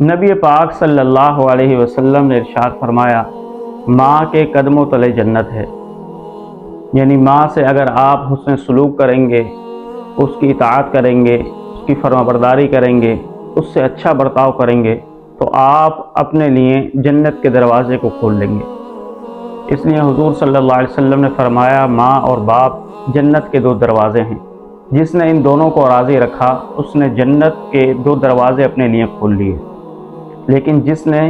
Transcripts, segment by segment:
نبی پاک صلی اللہ علیہ وسلم نے ارشاد فرمایا، ماں کے قدموں تلے جنت ہے۔ یعنی ماں سے اگر آپ حسن سلوک کریں گے، اس کی اطاعت کریں گے، اس کی فرما برداری کریں گے، اس سے اچھا برتاؤ کریں گے تو آپ اپنے لیے جنت کے دروازے کو کھول لیں گے۔ اس لیے حضور صلی اللہ علیہ وسلم نے فرمایا، ماں اور باپ جنت کے دو دروازے ہیں۔ جس نے ان دونوں کو راضی رکھا اس نے جنت کے دو دروازے اپنے لیے کھول لیے، لیکن جس نے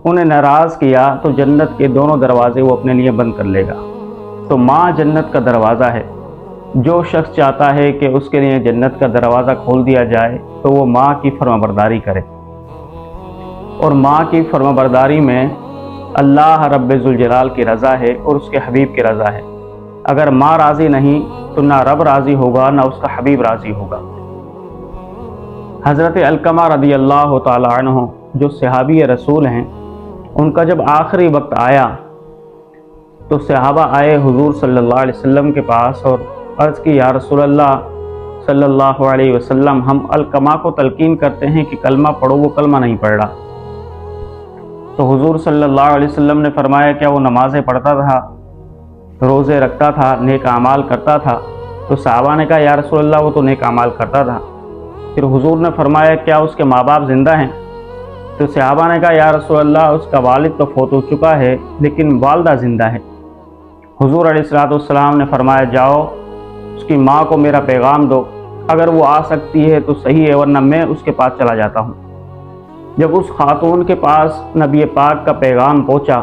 انہیں ناراض کیا تو جنت کے دونوں دروازے وہ اپنے لیے بند کر لے گا۔ تو ماں جنت کا دروازہ ہے۔ جو شخص چاہتا ہے کہ اس کے لیے جنت کا دروازہ کھول دیا جائے تو وہ ماں کی فرما برداری کرے، اور ماں کی فرما برداری میں اللہ رب ذوالجلال کی رضا ہے اور اس کے حبیب کی رضا ہے۔ اگر ماں راضی نہیں تو نہ رب راضی ہوگا نہ اس کا حبیب راضی ہوگا۔ حضرت علقمہ رضی اللہ تعالی عنہ جو صحابی رسول ہیں، ان کا جب آخری وقت آیا تو صحابہ آئے حضور صلی اللہ علیہ وسلم کے پاس اور عرض کی، یا رسول اللہ صلی اللہ علیہ وسلم، ہم علقمہ کو تلقین کرتے ہیں کہ کلمہ پڑھو، وہ کلمہ نہیں پڑھ رہا۔ تو حضور صلی اللہ علیہ وسلم نے فرمایا، کیا وہ نمازیں پڑھتا تھا، روزے رکھتا تھا، نیک اعمال کرتا تھا؟ تو صحابہ نے کہا، یا رسول اللہ وہ تو نیک اعمال کرتا تھا۔ پھر حضور نے فرمایا، کیا اس کے ماں باپ زندہ ہیں؟ تو صحابہ نے کہا، یا رسول اللہ اس کا والد تو فوت ہو چکا ہے لیکن والدہ زندہ ہے۔ حضور علیہ السلام نے فرمایا، جاؤ اس کی ماں کو میرا پیغام دو، اگر وہ آ سکتی ہے تو صحیح ہے ورنہ میں اس کے پاس چلا جاتا ہوں۔ جب اس خاتون کے پاس نبی پاک کا پیغام پہنچا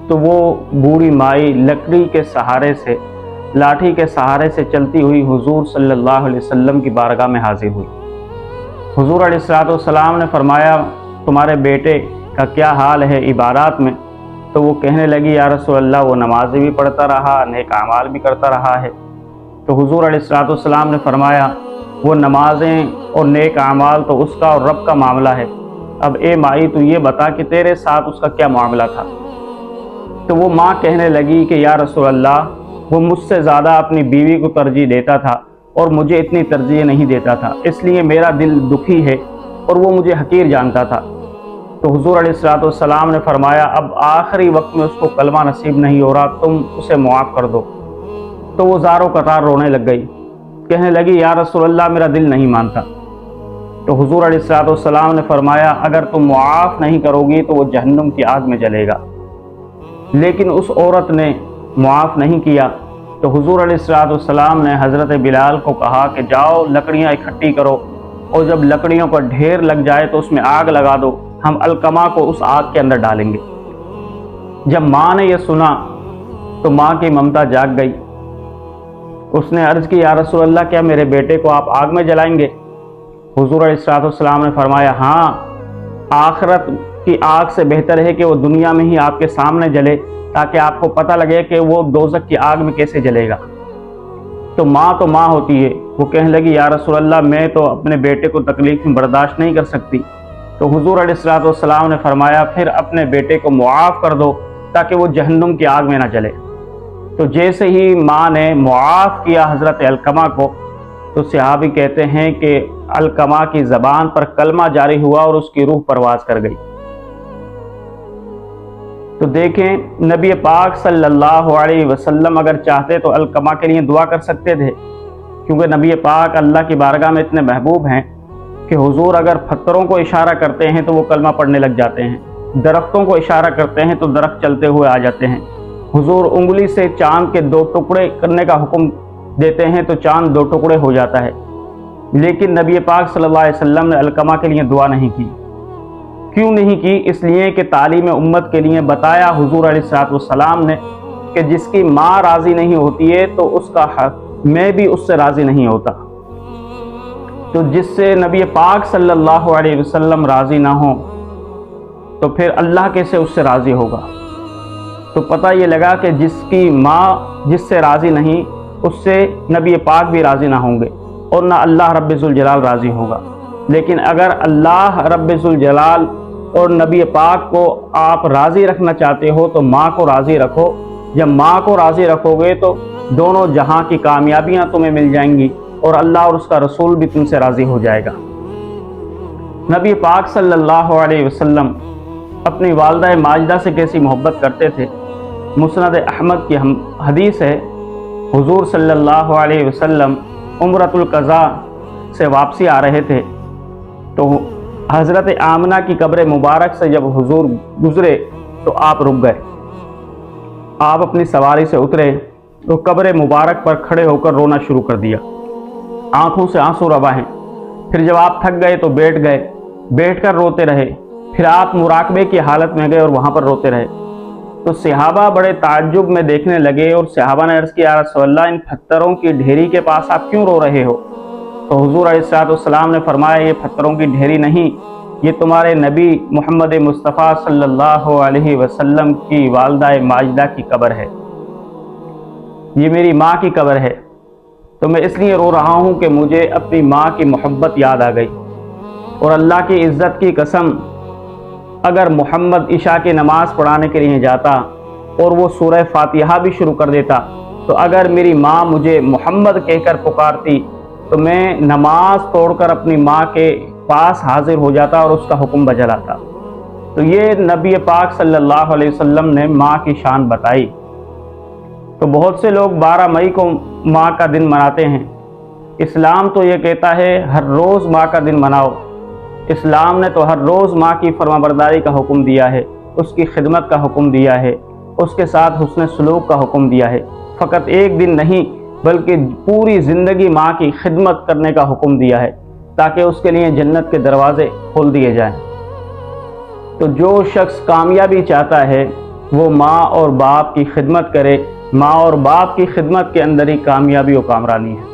تو وہ بوڑھی مائی لکڑی کے سہارے سے، لاٹھی کے سہارے سے چلتی ہوئی حضور صلی اللہ علیہ وسلم کی بارگاہ میں حاضر ہوئی۔ حضور علیہ السلام نے فرمایا، تمہارے بیٹے کا کیا حال ہے عبادات میں؟ تو وہ کہنے لگی، یا رسول اللہ وہ نمازیں بھی پڑھتا رہا، نیک اعمال بھی کرتا رہا ہے۔ تو حضور علیہ السلام نے فرمایا، وہ نمازیں اور نیک اعمال تو اس کا اور رب کا معاملہ ہے، اب اے مائی تو یہ بتا کہ تیرے ساتھ اس کا کیا معاملہ تھا؟ تو وہ ماں کہنے لگی کہ یا رسول اللہ وہ مجھ سے زیادہ اپنی بیوی کو ترجیح دیتا تھا اور مجھے اتنی ترجیح نہیں دیتا تھا، اس لیے میرا دل دکھی ہے اور وہ مجھے حقیر جانتا تھا۔ تو حضور علیہ السلام نے فرمایا، اب آخری وقت میں اس کو کلمہ نصیب نہیں ہو رہا، تم اسے معاف کر دو۔ تو وہ زار و قطار رونے لگ گئی، کہنے لگی، یا رسول اللہ میرا دل نہیں مانتا۔ تو حضور علیہ السلام نے فرمایا، اگر تم معاف نہیں کرو گی تو وہ جہنم کی آگ میں جلے گا۔ لیکن اس عورت نے معاف نہیں کیا۔ تو حضور علیہ السلام نے حضرت بلال کو کہا کہ جاؤ لکڑیاں اکٹھی کرو، اور جب لکڑیوں پر ڈھیر لگ جائے تو اس میں آگ لگا دو، ہم علقمہ کو اس آگ کے اندر ڈالیں گے۔ جب ماں نے یہ سنا تو ماں کی ممتا جاگ گئی۔ اس نے عرض کی، یا رسول اللہ کیا میرے بیٹے کو آپ آگ میں جلائیں گے؟ حضور علیہ السلام نے فرمایا، ہاں، آخرت کی آگ سے بہتر ہے کہ وہ دنیا میں ہی آپ کے سامنے جلے، تاکہ آپ کو پتہ لگے کہ وہ دوزخ کی آگ میں کیسے جلے گا۔ تو ماں ہوتی ہے، وہ کہنے لگی، یا رسول اللہ میں تو اپنے بیٹے کو تکلیف میں برداشت نہیں کر سکتی۔ تو حضور علیہ السلام نے فرمایا، پھر اپنے بیٹے کو معاف کر دو تاکہ وہ جہنم کی آگ میں نہ جلے۔ تو جیسے ہی ماں نے معاف کیا حضرت علقمہ کو، تو صحابی کہتے ہیں کہ علقمہ کی زبان پر کلمہ جاری ہوا اور اس کی روح پرواز کر گئی۔ تو دیکھیں، نبی پاک صلی اللہ علیہ وسلم اگر چاہتے تو علقمہ کے لیے دعا کر سکتے تھے، کیونکہ نبی پاک اللہ کی بارگاہ میں اتنے محبوب ہیں کہ حضور اگر پتھروں کو اشارہ کرتے ہیں تو وہ کلمہ پڑھنے لگ جاتے ہیں، درختوں کو اشارہ کرتے ہیں تو درخت چلتے ہوئے آ جاتے ہیں، حضور انگلی سے چاند کے 2 ٹکڑے کرنے کا حکم دیتے ہیں تو چاند 2 ٹکڑے ہو جاتا ہے۔ لیکن نبی پاک صلی اللہ علیہ وسلم نے علقمہ کے لیے دعا نہیں کی۔ کیوں نہیں کی؟ اس لیے کہ تعلیم امت کے لیے بتایا حضور علیہ السلام نے کہ جس کی ماں راضی نہیں ہوتی ہے تو اس کا حق میں بھی اس سے راضی نہیں ہوتا۔ تو جس سے نبی پاک صلی اللہ علیہ وسلم راضی نہ ہوں تو پھر اللہ کیسے اس سے راضی ہوگا؟ تو پتہ یہ لگا کہ جس کی ماں جس سے راضی نہیں، اس سے نبی پاک بھی راضی نہ ہوں گے اور نہ اللہ رب ذوالجلال راضی ہوگا۔ لیکن اگر اللہ رب ذوالجلال اور نبی پاک کو آپ راضی رکھنا چاہتے ہو تو ماں کو راضی رکھو۔ جب ماں کو راضی رکھو گے تو دونوں جہاں کی کامیابیاں تمہیں مل جائیں گی اور اللہ اور اس کا رسول بھی تم سے راضی ہو جائے گا۔ نبی پاک صلی اللہ علیہ وسلم اپنی والدہ ماجدہ سے کیسی محبت کرتے تھے۔ مسند احمد کی حدیث ہے، حضور صلی اللہ علیہ وسلم عمرۃ القضاء سے واپسی آ رہے تھے تو حضرت آمنہ کی قبر مبارک سے جب حضور گزرے تو آپ رک گئے۔ آپ اپنی سواری سے اترے تو قبر مبارک پر کھڑے ہو کر رونا شروع کر دیا، آنکھوں سے آنسو روا ہیں۔ پھر جب آپ تھک گئے تو بیٹھ گئے، بیٹھ کر روتے رہے۔ پھر آپ مراقبے کی حالت میں گئے اور وہاں پر روتے رہے۔ تو صحابہ بڑے تعجب میں دیکھنے لگے اور صحابہ نے عرض کیا، یا رسول اللہ، ان پتھروں کی ڈھیری کے پاس آپ کیوں رو رہے ہو؟ تو حضور علیہ السلام نے فرمایا، یہ پتھروں کی ڈھیری نہیں، یہ تمہارے نبی محمد مصطفیٰ صلی اللہ علیہ وسلم کی والدہ ماجدہ کی قبر ہے، یہ میری ماں کی قبر ہے۔ تو میں اس لیے رو رہا ہوں کہ مجھے اپنی ماں کی محبت یاد آ گئی، اور اللہ کی عزت کی قسم، اگر محمد عشاء کی نماز پڑھانے کے لیے جاتا اور وہ سورہ فاتحہ بھی شروع کر دیتا، تو اگر میری ماں مجھے محمد کہہ کر پکارتی تو میں نماز توڑ کر اپنی ماں کے پاس حاضر ہو جاتا اور اس کا حکم بجا لاتا۔ تو یہ نبی پاک صلی اللہ علیہ وسلم نے ماں کی شان بتائی۔ تو بہت سے لوگ 12 مئی کو ماں کا دن مناتے ہیں۔ اسلام تو یہ کہتا ہے ہر روز ماں کا دن مناؤ۔ اسلام نے تو ہر روز ماں کی فرمانبرداری کا حکم دیا ہے، اس کی خدمت کا حکم دیا ہے، اس کے ساتھ حسن سلوک کا حکم دیا ہے۔ فقط ایک دن نہیں بلکہ پوری زندگی ماں کی خدمت کرنے کا حکم دیا ہے تاکہ اس کے لیے جنت کے دروازے کھول دیے جائیں۔ تو جو شخص کامیابی چاہتا ہے وہ ماں اور باپ کی خدمت کرے۔ ماں اور باپ کی خدمت کے اندر ہی کامیابی و کامرانی ہے۔